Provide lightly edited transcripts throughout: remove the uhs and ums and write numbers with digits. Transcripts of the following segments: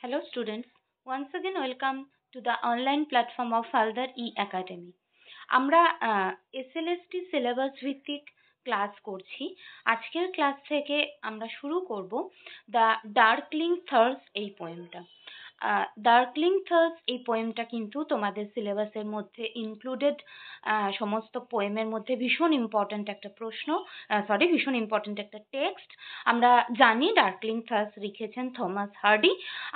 Hello students, once again welcome to the online platform of Falder E-Academy. আমরা SLST syllabus ভিত্তিক class করছি। আজকের class থেকে আমরা শুরু করব দ্য ডার্কলিং থার্স এই পোয়েমটা। ডার্কলিং থার্স এই পোয়েমটা কিন্তু তোমাদের সিলেবাসের মধ্যে ইনক্লুডেড সমস্ত পোয়েমের মধ্যে ভীষণ ইম্পর্ট্যান্ট একটা ভীষণ ইম্পর্ট্যান্ট একটা টেক্সট। আমরা জানি ডার্কলিং থার্স লিখেছেন থমাস হার্ডি।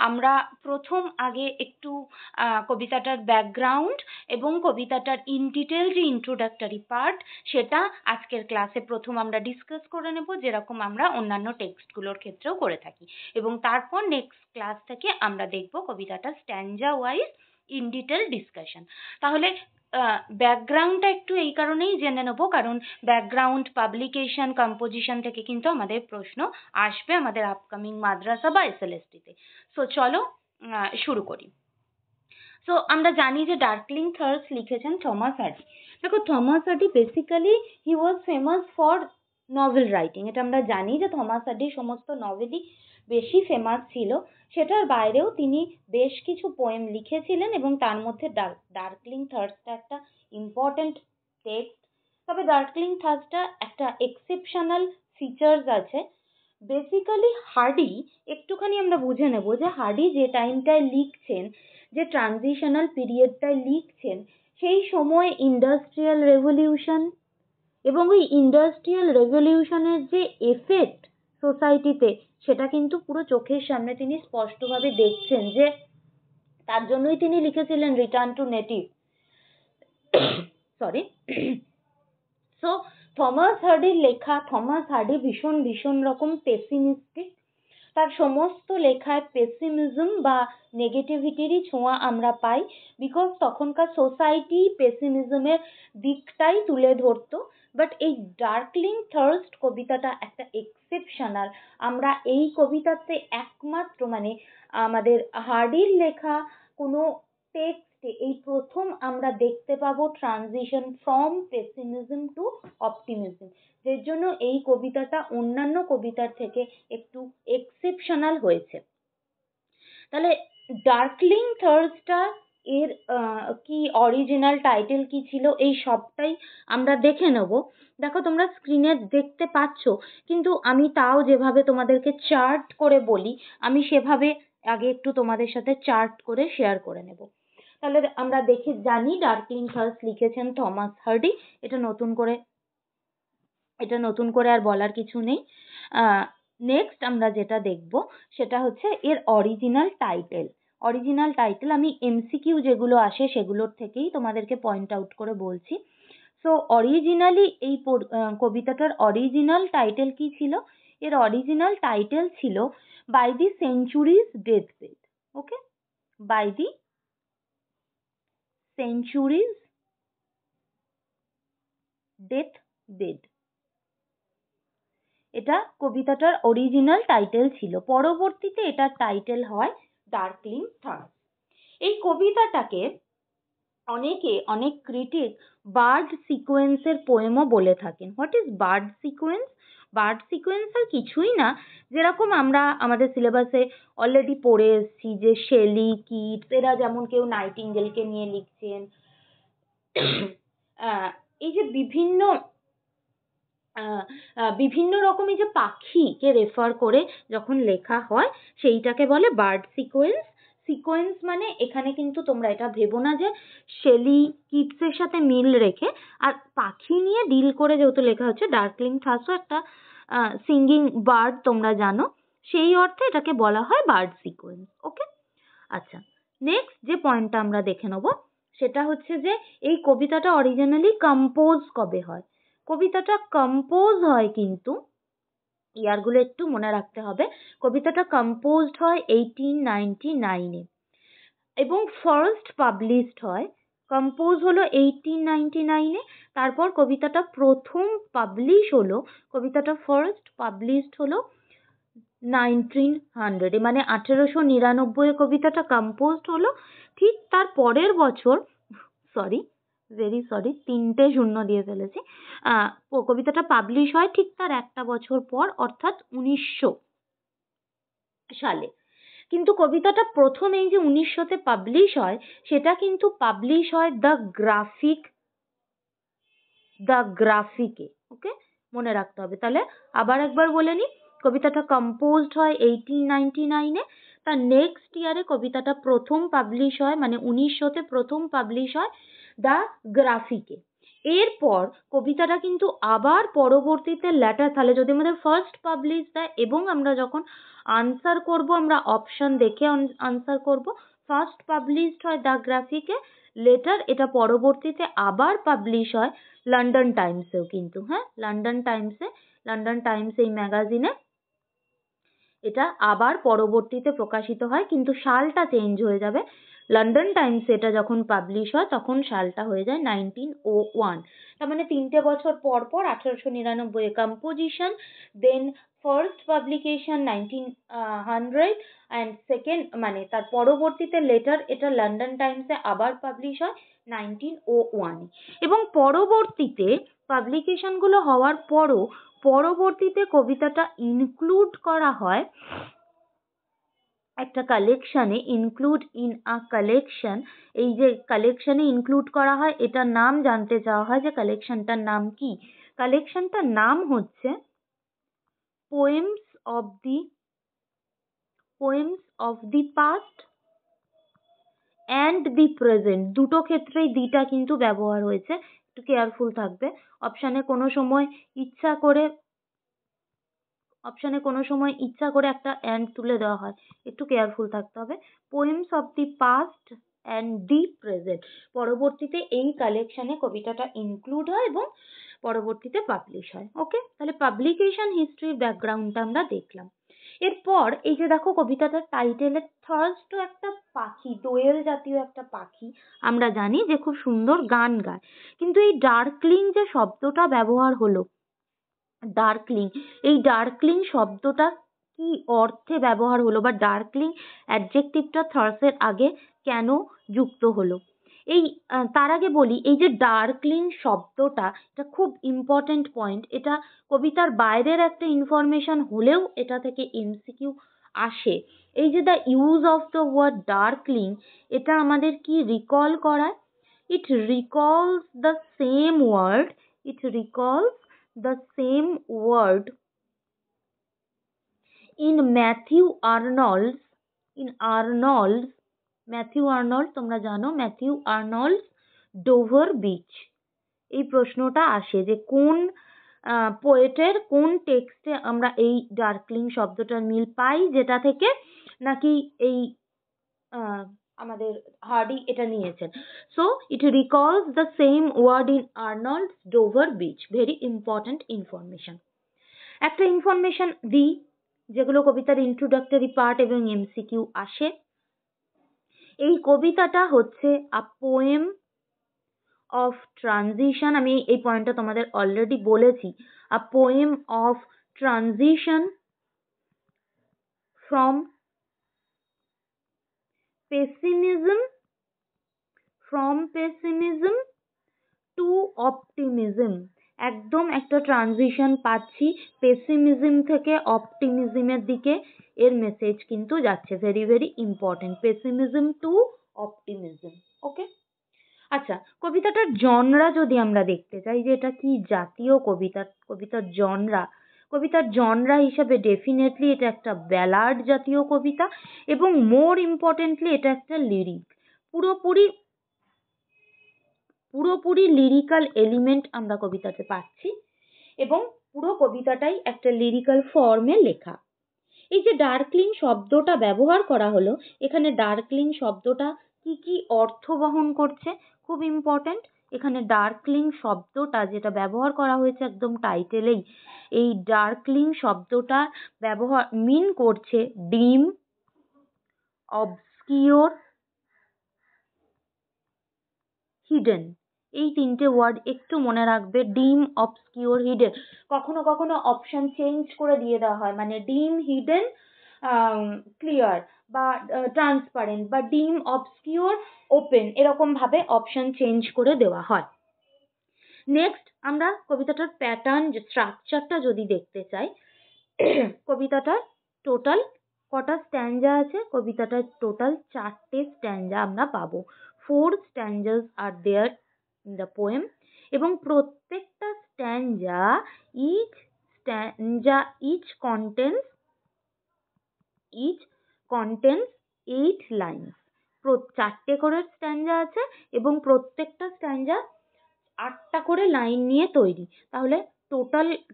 আমরা প্রথম আগে একটু কবিতাটার ব্যাকগ্রাউন্ড এবং কবিতাটার ইন ডিটেল যে ইন্ট্রোডাক্টরি পার্ট সেটা আজকের ক্লাসে প্রথম আমরা ডিসকাস করে নেব, যেরকম আমরা অন্যান্য টেক্সটগুলোর ক্ষেত্রেও করে থাকি, এবং তারপর নেক্সট ক্লাস থেকে আমরা দেখব কবিতাটা স্ট্যাঞ্জা ওয়াইজ ইন ডিটেল ডিসকাশন। তাহলে ব্যাকগ্রাউন্ডটা একটু এই কারণেই জেনে নেব, কারণ ব্যাকগ্রাউন্ড, পাবলিকেশন, কম্পোজিশন থেকে কিন্তু আমাদের প্রশ্ন আসবে আমাদের আপকামিং মাদ্রাসা বা এসএলএসটিতে। সো চলো শুরু করি। সো আমরা জানি যে ডার্কলিং থার্স লিখেছেন থমাস হার্ডি। দেখো, Thomas Hardy basically he was famous for novel writing. এটা আমরা জানি যে থমাস হার্ডি সমস্ত নভেলই বেশি ফেমাস ছিল। সেটার বাইরেও তিনি বেশ কিছু পোয়েম লিখেছিলেন এবং তার মধ্যে ডার্কলিং থার্সটা একটা ইম্পর্ট্যান্ট টেক্সট। তবে ডার্কলিং থার্সটা একটা এক্সেপশনাল ফিচার্স আছে। বেসিক্যালি হার্ডি, একটুখানি আমরা বুঝে নেব যে হার্ডি যে টাইমটায় লিখছেন, যে ট্রানজিশনাল পিরিয়ডটায় লিখছেন, সেই সময় ইন্ডাস্ট্রিয়াল রেভলিউশন এবং ওই ইন্ডাস্ট্রিয়াল রেভলিউশনের যে এফেক্ট সোসাইটিতে, সেটা কিন্তু পুরো চোখের সামনে তিনি স্পষ্টভাবে দেখছেন। যে তার জন্যই তিনি লিখেছিলেন return to native. So Thomas হার্ডির লেখা, থমাস হার্ডি ভীষণ রকম পেসিমিস্টিক। তার সমস্ত লেখায় পেসিমিজম বা নেগেটিভিটিরই ছোঁয়া আমরা পাই, বিকজ তখনকার সোসাইটি পেসিমিজমের দিকটাই তুলে ধরতো। বাট এই ডার্কলিং থার্স্ট কবিতাটা একটা এক্সেপশনাল। আমরা এই কবিতাতে একমাত্র আমাদের হার্ডির লেখা কোনো টেক্সটে এই প্রথম আমরা দেখতে পাবো transition from pessimism to optimism, এর জন্য এই কবিতাটা অন্যান্য কবিতার থেকে একটু এক্সেপশনাল হয়েছে। তাহলে ডার্কলিং থার্সটা এর কি অরিজিনাল টাইটেল কি ছিল, এই সবটাই আমরা দেখে নেব। দেখো, তোমরা স্ক্রিনে দেখতে পাচ্ছ, কিন্তু আমি তাও যেভাবে তোমাদেরকে চার্ট করে বলি, আমি সেভাবে আগে একটু তোমাদের সাথে চার্ট করে শেয়ার করে নেব। তাহলে আমরা জানি ডার্কলিং থার্স লিখেছেন থমাস হার্ডি। এটা নতুন করে আর বলার কিছু নেই। নেক্সট আমরা যেটা দেখব সেটা হচ্ছে এর অরিজিনাল টাইটেল। আমি এমসিকিউ যেগুলো আসে সেগুলোর থেকেই তোমাদেরকে পয়েন্ট আউট করে বলছি। সো অরিজিনালি এই কবিতাটার অরিজিনাল টাইটেল কি ছিল? এর অরিজিনাল টাইটেল ছিল by the centuries deathbed. Okay, by the centuries deathbed, এটা কবিতাটার অরিজিনাল টাইটেল ছিল। পরবর্তীতে এটার টাইটেল হয় ডার্কলিং থার্স। এই কবিতাটাকে অনেক ক্রিটিক বার্ড সিকোয়েন্সের পোয়েমও বলে থাকেন। What is bird sequence? Bird sequence আর কিছুই না, যেরকম আমরা আমাদের সিলেবাসে অলরেডি পড়ে এসেছি যে শেলি, কিটস এরা যেমন কেউ নাইটিঙ্গেলকে নিয়ে লিখছেন, এই যে বিভিন্ন রকমের যে পাখিকে রেফার করে যখন লেখা হয় সেইটাকে বলে বার্ড সিকোয়েন্স। মানে এখানে কিন্তু তোমরা এটা ভেবো না যে শেলি, কিটসের সাথে মিল রেখে আর পাখি নিয়ে ডিল করে যেহেতু লেখা হচ্ছে। ডার্কলিং থার্সও একটা সিঙ্গিং বার্ড, তোমরা জানো, সেই অর্থে এটাকে বলা হয় বার্ড সিকোয়েন্স। ওকে, আচ্ছা, নেক্সট যে পয়েন্টটা আমরা দেখে নেব সেটা হচ্ছে যে এই কবিতাটা অরিজিনালি কম্পোজ কবে হয়। কবিতাটা কম্পোজ হয় কিন্তু, ইয়ারগুলো একটু মনে রাখতে হবে, কবিতাটা কম্পোজড হয় 1899-এ এবং ফার্স্ট পাবলিশড হয়, কম্পোজ হলো 1899-এ। তারপর কবিতাটা প্রথম পাবলিশ হলো, কবিতাটা ফার্স্ট পাবলিশড হলো 1900-এ, মানে 1899-এ কবিতাটা কম্পোজড হলো। ঠিক তার পরের বছর, ভেরি সরি 3টে শূন্য দিয়ে ফেলেছি, কবিতাটা পাবলিশ হয় ঠিক তার একটা বছর পর, অর্থাৎ 1900 সালে। কিন্তু কবিতাটা প্রথম এই যে 1900-তে পাবলিশ হয়, সেটা কিন্তু পাবলিশ হয় দ্য গ্রাফিকে। ওকে, মনে রাখতে হবে। তাহলে আবার একবার বলে নি, কবিতাটা কম্পোজড হয় 1899-এ, তার নেক্সট ইয়ারে কবিতাটা প্রথম পাবলিশ হয়, মানে 1900-তে প্রথম পাবলিশ হয় দ্য গ্রাফিকে। এরপর কবিতাটা কিন্তু আবার পরবর্তীতে লেটার, তাহলে যদি আমাদের ফার্স্ট পাবলিশ দেয় এবং আমরা যখন আনসার করব, আমরা অপশন দেখে আনসার করব। ফার্স্ট পাবলিশড হয় দ্য গ্রাফিকে, লেটার এটা পরবর্তীতে আবার পাবলিশ হয় লন্ডন টাইমসেও কিন্তু, হ্যাঁ, লন্ডন টাইমস এই ম্যাগাজিনে এটা আবার পরবর্তীতে প্রকাশিত হয়, কিন্তু সালটা চেঞ্জ হয়ে যাবে। লন্ডন টাইমস এটা যখন পাবলিশ হয় তখন সালটা হয়ে যায় 1901। তার মানে 3টে বছর পর পর 1899 composition, then first publication 1900 and second, মানে তার পরবর্তীতে লেটার এটা লন্ডন টাইমসে আবার পাবলিশ হয় 1901। এবং পরবর্তীতে পাবলিকেশনগুলো হওয়ার পরও পরবর্তীতে কবিতাটা ইনক্লুড করা হয় একটা কালেকশনে, ইনক্লুড ইন আ কালেকশন। এই যে কালেকশনে ইনক্লুড করা হয়, এটার নাম জানতে চাওয়া হয় যে কালেকশনটার নাম কি। কালেকশনটার নাম হচ্ছে poems of the past and the present. দুটো ক্ষেত্রেই দিটা কিন্তু ব্যবহার হয়েছে, একটু কেয়ারফুল থাকবে। অপশানে কোনো সময় ইচ্ছা করে একটা অ্যান্ড তুলে দেওয়া হয়, একটু কেয়ারফুল থাকতে হবে। Poems of the past and the present, পরবর্তীতে এই কালেকশনে কবিতাটা ইনক্লুড হয় এবং পরবর্তীতে পাবলিশ হয়। ওকে, তাহলে পাবলিকেশন হিস্ট্রির ব্যাকগ্রাউন্ডটা আমরা দেখলাম। এরপর এই যে দেখো কবিতাটার টাইটেলের থার্স্ট একটা পাখি, দোয়েল জাতীয় একটা পাখি, আমরা জানি যে খুব সুন্দর গান গায়, কিন্তু এই ডার্কলিং যে শব্দটা ব্যবহার হলো, এই ডার্কলিং শব্দটা কি অর্থে ব্যবহার হলো, বা ডার্কলিং অ্যাডজেক্টিভটা থার্সের আগে কেন যুক্ত হলো? এই তার আগে বলি, এই যে ডার্কলিং শব্দটা, এটা খুব ইম্পর্টেন্ট পয়েন্ট। এটা কবিতার বাইরের একটা ইনফরমেশন হলেও এটা থেকে এমসিকিউ আসে। এই যে the use of the word darkling, এটা আমাদের কি রিকল করায়? It recalls the same word in Matthew Arnold's, তোমরা জানো ম্যাথিউ আর্নল্ডস ডোভার বিচ। এই প্রশ্নটা আসে যে কোন পোয়েটের কোন টেক্সটে আমরা এই ডার্কলিং শব্দটার মিল পাই, যেটা থেকে নাকি এই আমাদের হার্ডি এটা নিয়েছেন। So it recalls the same word in Arnold's Dover Beach. Very important information. একটা ইনফরমেশন দিই যেগুলো কবিতার ইন্ট্রোডাক্টরি পার্ট এবং এমসিকিউ আসে। এই কবিতাটা হচ্ছে আ পোয়েম অফ ট্রানজিশন। আমি এই পয়েন্টটা তোমাদের অলরেডি বলেছি। A poem of transition from pessimism to optimism. একদম একটা ট্রানজিশন পাচ্ছি পেসিমিজম থেকে অপটিমিজমের দিকে, এর মেসেজ কিন্তু যাচ্ছে। Very very important, pessimism to optimism. Okay, আচ্ছা, কবিতাটার জনরা যদি আমরা দেখতে চাই যে এটা কি জাতীয় কবিতার জনরা হিসাবে ডেফিনেটলি এটা একটা ব্যালাড জাতীয় কবিতা, এবং মোর ইম্পর্টেন্টলি এটা একটা লিরিক। পুরোপুরি লিরিক্যাল এলিমেন্ট আমরা কবিতাতে পাচ্ছি, এবং পুরো কবিতাটাই একটা লিরিক্যাল ফর্মে লেখা। এই যে ডার্কলিং শব্দটা ব্যবহার করা হলো, এখানে ডার্কলিং শব্দটা কি কি অর্থ বহন করছে খুব ইম্পর্টেন্ট। এখানে ডার্কলিং শব্দটা যেটা ব্যবহার করা হয়েছে একদম টাইটেলেই, এই ডার্কলিং শব্দটা মিন করছে ডিম, অবস্কিওর, হিডেন। এই তিনটে ওয়ার্ড একটু মনে রাখবে, ডিম, অবস্কিওর, হিডেন। কখনো কখনো অপশন চেঞ্জ করে দিয়ে দেওয়া হয়, মানে ডিম, হিডেন, ক্লিয়ার বা ট্রান্সপারেন্ট, বা ডিম, অবস্কিওর, ওপেন, এরকম ভাবে অপশন চেঞ্জ করে দেওয়া হয়। নেক্সট আমরা কবিতাটার প্যাটার্ন, স্ট্রাকচারটা যদি দেখতে চাই, কবিতাটার টোটাল কটা স্ট্যাঞ্জা আছে? কবিতাটার টোটাল 4টে স্ট্যাঞ্জা আমরা পাবো। 4 stanzas are there in the poem, এবং প্রত্যেকটা স্ট্যাঞ্জা each contains 8 lines। 4টে করে স্ট্যাঞ্জা আছে এবং প্রত্যেকটা স্ট্যাঞ্জা 8টা করে লাইন নিয়ে তৈরি। তাহলে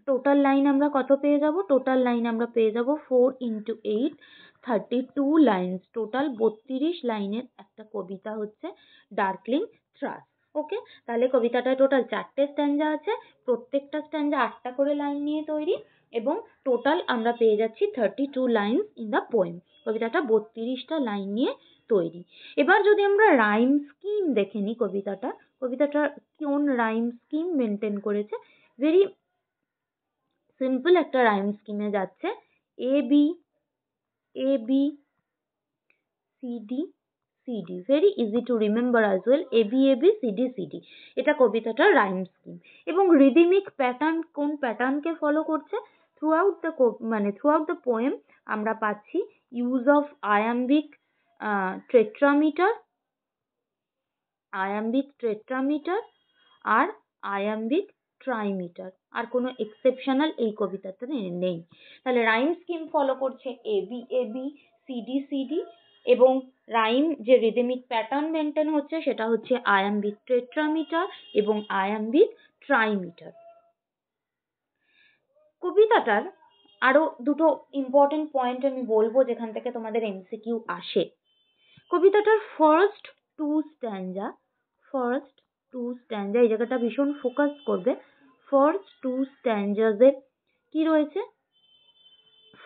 টোটাল লাইন আমরা কত পেয়ে যাব? টোটাল লাইন আমরা পেয়ে যাব 4 into 8, 32 লাইনস। টোটাল 32 লাইনের একটা কবিতা হচ্ছে ডার্কলিং থ্রাস। ওকে, তাহলে কবিতাটায় টোটাল 4টে স্ট্যাঞ্জা আছে, প্রত্যেকটা স্ট্যাঞ্জা 8টা করে লাইন নিয়ে তৈরি, এবং টোটাল আমরা পেয়ে যাচ্ছি 32 লাইনস ইন দ্য পোয়েম। কবিতাটা 32টা লাইন নিয়ে তৈরি। এবার যদি আমরা রাইম স্কিম দেখে নিই, কবিতাটা কোন রাইম স্কিম মেনটেন করেছে। ভেরি সিম্পল একটা রাইম স্কিমে যাচ্ছে, A B C D C D, very easy to remember as well, A B C D C D, এটা কবিতাটার রাইম স্কিম। এবং রিদিমিক প্যাটার্ন কোন প্যাটার্নকে ফলো করছে? থ্রু আউট দ্য পোয়েম আমরা পাচ্ছি ইউজ অফ আয়াম্বিক টেট্রামিটার আর আয়াম্বিক ট্রাইমিটার। আর কোনো এক্সেপশনাল এই কবিতাতে নেই। তাহলে রাইম স্কিম ফলো করছে এ বি সিডি সিডি, এবং রাইম যে রিদমিক প্যাটার্ন মেনটেন হচ্ছে সেটা হচ্ছে আয়াম্বিক টেট্রামিটার এবং আয়াম্বিক ট্রাইমিটার। কবিতাটার আরো দুটো ইম্পর্টেন্ট পয়েন্ট আমি বলবো যেখান থেকে তোমাদের এমসিকিউ আসে। কবিতাটার ফার্স্ট টু স্ট্যাঞ্জা, এই জায়গাটা ভীষণ ফোকাস করবে। ফার্স্ট টু স্ট্যাঞ্জাজে কি রয়েছে?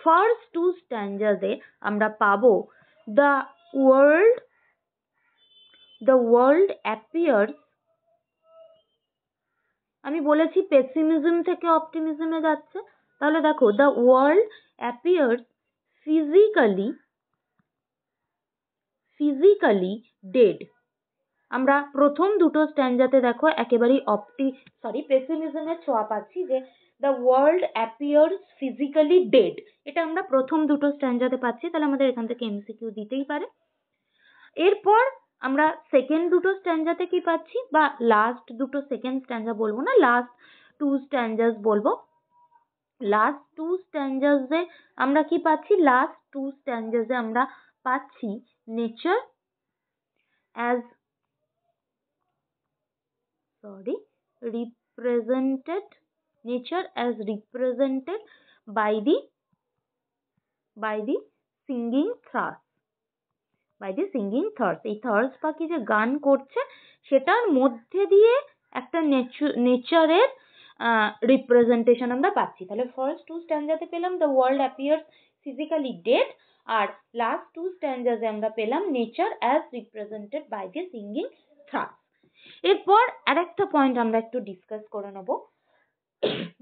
ফার্স্ট টু স্ট্যাঞ্জাজে আমরা পাবো দ্য ওয়ার্ল্ড অ্যাপিয়ার্স, আমি বলেছি পেসিমিজম থেকে অপটিমিজমে যাচ্ছে, তাহলে দেখো the world appears physically dead. আমরা প্রথম দুটো স্ট্যাঞ্জাতে দেখো একেবারেই পেসিমিজমের ছোঁয়া পাচ্ছি, যে the world appears physically dead, এটা আমরা প্রথম দুটো স্ট্যাঞ্জাতে পাচ্ছি। তাহলে আমাদের এখান থেকে এমসিকিউ দিতেই পারে। এরপর আমরা সেকেন্ড দুটো স্ট্যাঞ্জাতে কি পাচ্ছি, বা লাস্ট দুটো, সেকেন্ড স্ট্যাঞ্জা বলবো না, লাস্ট টু স্ট্যাঞ্জাস বলবো। লাস্ট টু স্ট্যাঞ্জাসে আমরা কি পাচ্ছি? লাস্ট টু স্ট্যাঞ্জাসে আমরা পাচ্ছি nature as represented by the singing thrush, এই থ্রাশ পাখি যে গান করছে সেটার মধ্যে দিয়ে একটা নেচারের রিপ্রেজেন্টেশন আমরা পাচ্ছি। তাহলে ফার্স্ট টু স্ট্যাঞ্জাতে পেলাম the world appears physically dead, আর লাস্ট টু স্ট্যাঞ্জাতে আমরা পেলাম nature as represented by the singing thrush. এরপর আরেকটা পয়েন্ট আমরা একটু ডিসকাস করে নেব,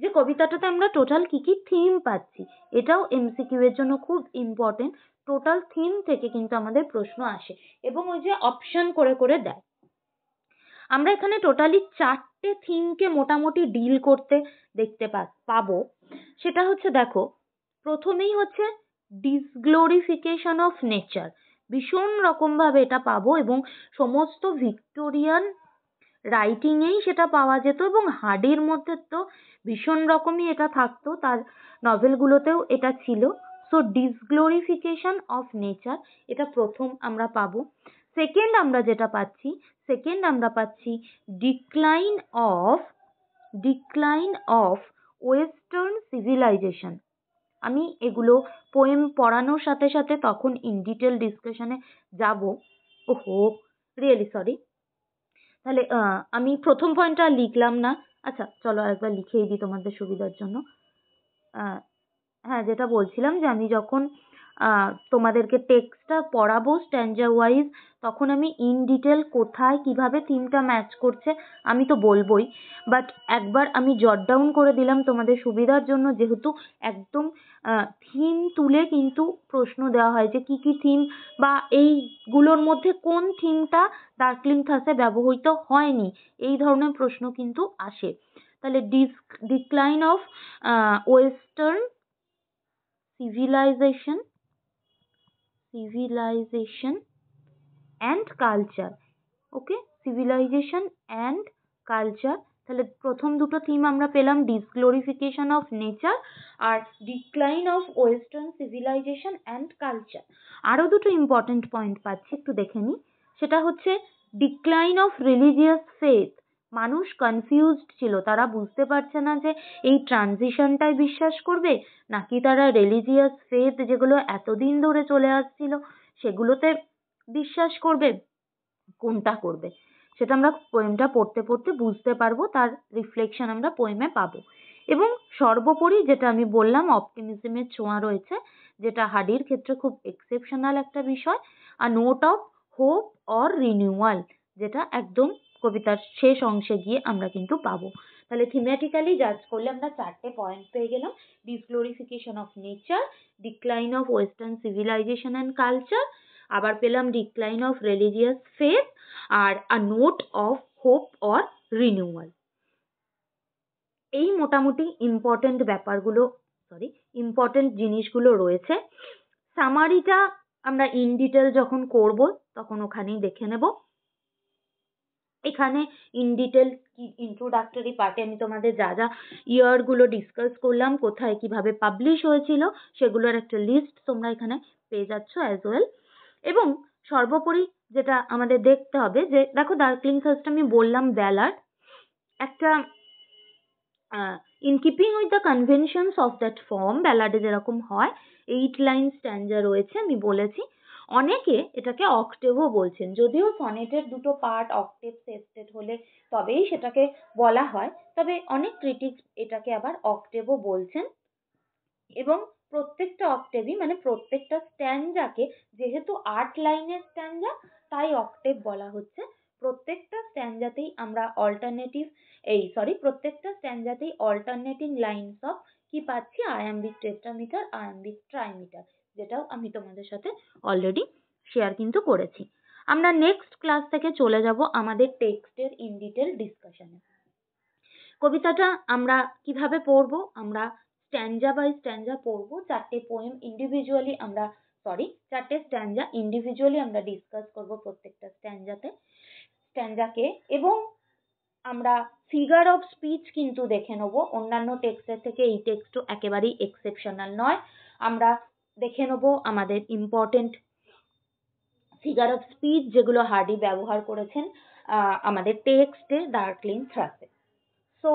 যে কবিতাটাতে আমরা টোটাল কি কি থিম পাচ্ছি। এটাও এমসিকিউ এর জন্য খুব ইম্পর্টেন্ট। টোটাল থিম থেকে কিন্তু আমাদের প্রশ্ন আসে, এবং ওই যে অপশন করে করে দেয়। আমরা এখানে টোটালি 4টে থিমকে মোটামুটি ডিল করতে দেখতে পাবো। সেটা হচ্ছে, দেখো প্রথমেই হচ্ছে ডিসগ্লোরিফিকেশন অফ নেচার, ভীষণ রকম ভাবে এটা পাবো, এবং সমস্ত ভিক্টোরিয়ান রাইটিংয়েই সেটা পাওয়া যেত, এবং হার্ডির মধ্যে তো ভীষণ রকমই এটা থাকতো, তার নভেলগুলোতেও এটা ছিল। সো ডিসগ্লোরিফিকেশন অফ নেচার, এটা প্রথম আমরা পাবো। সেকেন্ড আমরা যেটা পাচ্ছি, ডিক্লাইন অফ ওয়েস্টার্ন সিভিলাইজেশন। আমি এগুলো পোয়েম পড়ানোর সাথে সাথে তখন ইন ডিটেল ডিসকাশনে যাব। Really sorry. তাহলে আমি প্রথম পয়েন্টটা লিখলাম না, আচ্ছা চলো একবার লিখেই দিই তোমাদের সুবিধার জন্য। হ্যাঁ, যেটা বলছিলাম, যে আমি যখন তোমাদেরকে টেক্সটটা পড়াবো স্ট্যাঞ্জা ওয়াইজ, তখন আমি ইন ডিটেল কোথায় কিভাবে থিমটা ম্যাচ করছে আমি তো বলবোই, বাট একবার আমি জট ডাউন করে দিলাম তোমাদের সুবিধার জন্য, যেহেতু একদম থিম তুলে কিন্তু প্রশ্ন দেওয়া হয়, যে কি কি থিম বা এইগুলোর মধ্যে কোন থিমটা ডার্কলিং থ্রাশে ব্যবহৃত হয়নি, এই ধরনের প্রশ্ন কিন্তু আসে। তাহলে decline of western civilization civilization and culture. Okay, civilization and culture। তাহলে প্রথম দুটো থিম আমরা পেলাম, ডিসগ্লোরিফিকেশন অফ নেচার আর decline of western civilisation and culture. আরও দুটো ইম্পর্টেন্ট পয়েন্ট পাচ্ছি, একটু দেখে নিই। সেটা হচ্ছে ডিক্লাইন অফ রিলিজিয়াস ফেথ। মানুষ কনফিউজড ছিল, তারা বুঝতে পারছে না যে এই ট্রানজিশনটাই বিশ্বাস করবে নাকি তারা রিলিজিয়াস ফেথ যেগুলো এতদিন ধরে চলে আসছিল সেগুলোতে বিশ্বাস করবে, কোনটা করবে। সেটা আমরা পোয়েমটা পড়তে পড়তে বুঝতে পারবো, তার রিফ্লেকশন আমরা পোয়েমে পাবো। এবং সর্বোপরি যেটা আমি বললাম, অপটিমিজমের ছোঁয়া রয়েছে, যেটা হাডির ক্ষেত্রে খুব এক্সেপশনাল একটা বিষয়। আর note of hope or renewal, যেটা একদম কবিতার শেষ অংশে গিয়ে আমরা কিন্তু পাবো। তাহলে থিমেটিক্যালি জাজ করলে আমরা চারটে পয়েন্ট পেয়ে গেলাম: disglorification of nature, decline of western civilisation and culture, আবার পেলাম ডিক্লাইন অফ রিলিজিয়াস ফেথ, আর a note of hope or renewal. এই মোটামুটি ইম্পর্টেন্ট জিনিসগুলো রয়েছে। সামারিটা আমরা ইন ডিটেল যখন করব তখন ওখানেই দেখে নেব। এখানে ইন ডিটেল ইন্ট্রোডাক্টরি পার্টে আমি তোমাদের যা যা ইয়ারগুলো ডিসকাস করলাম, কোথায় কিভাবে পাবলিশ হয়েছিল, সেগুলোর একটা লিস্ট তোমরা এখানে পেয়ে যাচ্ছ অ্যাজ ওয়েল। এবং সর্বোপরি যেটা আমাদের দেখতে হবে যে দেখো, ডার্কলিং থার্স্ট আমি বললাম ব্যালাড, একটা in keeping with the conventions of that form, ব্যালাডে যেরকম হয় 8 লাইন স্ট্যান্জা রয়েছে আমি বলেছি। অনেকে এটাকে অক্টেভও বলছেন, যদিও সনেটের দুটো পার্ট অক্টেভ সেস্টেড হলে তবেই সেটাকে বলা হয়, তবে অনেক ক্রিটিক্স এটাকে আবার অক্টেভও বলছেন। এবং প্রত্যেকটা অক্টেভই মানে প্রত্যেকটা স্ট্যান্জাকে, যেহেতু 8 লাইনের স্ট্যান্জা তাই অক্টেভ বলা হচ্ছে। প্রত্যেকটা স্ট্যান্জাতেই আমরা প্রত্যেকটা স্ট্যান্জাতেই অল্টারনেটিং লাইনস অফ কি পাচ্ছি, আয়াম্বিক টেট্রামিটার, আয়াম্বিক ট্রাইমিটার, যেটাও আমি তোমাদের সাথে অলরেডি শেয়ার কিন্তু করেছি। আমরা নেক্সট ক্লাস থেকে চলে যাব আমাদের টেক্সটের ইন ডিটেল ডিসকাশনে। কবিতাটা আমরা কিভাবে পড়বো, আমরা স্ট্যান্জা বাই স্ট্যান্জা পড়বো। চারটে স্ট্যান্জা ইন্ডিভিজুয়ালি আমরা ডিসকাস করব প্রত্যেকটা স্ট্যান্জাকে। এবং আমরা ফিগার অফ স্পিচ কিন্তু দেখে নেব। অন্যান্য টেক্সটের থেকে এই টেক্সটও একেবারেই এক্সেপশনাল নয়। আমরা দেখে নেব আমাদের ইম্পর্টেন্ট ফিগার অফ স্পিচ যেগুলো হার্ডি ব্যবহার করেছেন আমাদের টেক্সটে ডার্কলিং থ্রাসে। So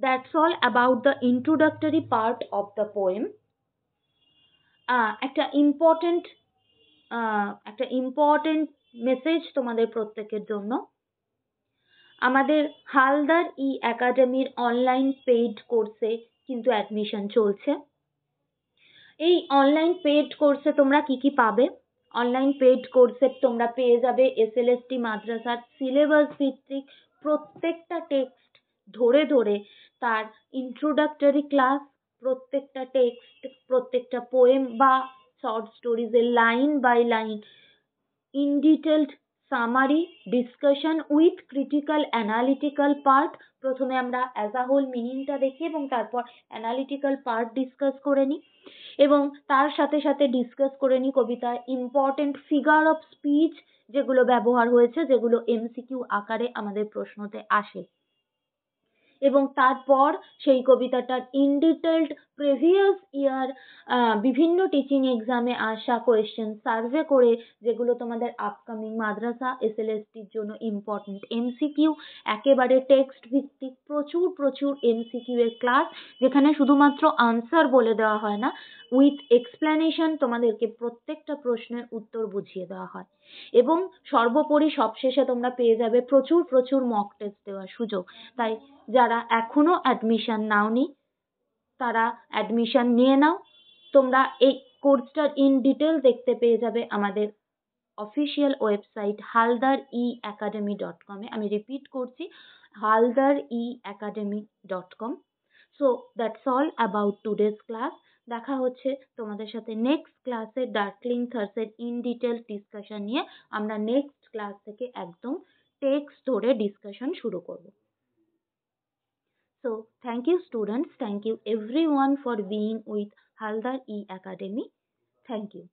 that's all about the introductory part of the poem. একটা ইম্পর্টেন্ট মেসেজ তোমাদের প্রত্যেকের জন্য। আমাদের হালদার ই একাডেমির অনলাইন পেইড কোর্সে কিন্তু অ্যাডমিশন চলছে। এই অনলাইন পেইড কোর্সে তোমরা কি কি পাবে? অনলাইন পেইড কোর্সে তোমরা পেয়ে যাবে এসএলএসটি মাদ্রাসার সিলেবাস ভিত্তিক প্রত্যেকটা টেক্সট ধরে ধরে তার ইন্ট্রোডাক্টরি ক্লাস, প্রত্যেকটা টেক্সট, প্রত্যেকটা পোয়েম বা শর্ট স্টোরিজের line by line in detailed summary discussion with critical analytical part. প্রথমে আমরা অ্যাজ আ হোল মিনিংটা দেখি এবং তারপর অ্যানালিটিক্যাল পার্ট ডিসকাস করে নিই, এবং তার সাথে সাথে ডিসকাস করে নিই কবিতার ইম্পর্টেন্ট ফিগার অফ স্পিচ যেগুলো ব্যবহার হয়েছে, যেগুলো এমসিকিউ আকারে আমাদের প্রশ্নতে আসে। এবং তারপর সেই কবিতাটার ইন ডিটেলড প্রিভিয়াস ইয়ার বিভিন্ন টিচিং এক্সামে আসা কোয়েশ্চেন সার্ভে করে, যেগুলো তোমাদের আপকামিং মাদ্রাসা এসএলএসটির জন্য ইম্পর্টেন্ট এমসিকিউ, একেবারে টেক্সট ভিত্তিক প্রচুর এমসিকিউ এর ক্লাস, যেখানে শুধুমাত্র আনসার বলে দেওয়া হয় না, উইথ এক্সপ্লেনেশন তোমাদেরকে প্রত্যেকটা প্রশ্নের উত্তর বুঝিয়ে দেওয়া হয়। এবং সর্বোপরি সবশেষে তোমরা পেয়ে যাবে প্রচুর মক টেস্ট দেওয়ার সুযোগ। তাই যারা এখনো অ্যাডমিশন নাওনি তারা অ্যাডমিশন নিয়ে নাও। তোমরা এই কোর্সটার ইন ডিটেল দেখতে পেয়ে যাবে আমাদের অফিসিয়াল ওয়েবসাইট haldaracademy.com এ। আমি রিপিট করছি, haldaracademy.com। So that's all about today's class. দেখা হচ্ছে তোমাদের সাথে নেক্সট ক্লাসে ডার্কলিং থার্সের ইন ডিটেল ডিসকাশন নিয়ে। আমরা নেক্সট ক্লাস থেকে একদম টেক্সট ধরে ডিসকাশন শুরু করব। So thank you students, thank you everyone for being with Haldar E Academy. Thank you.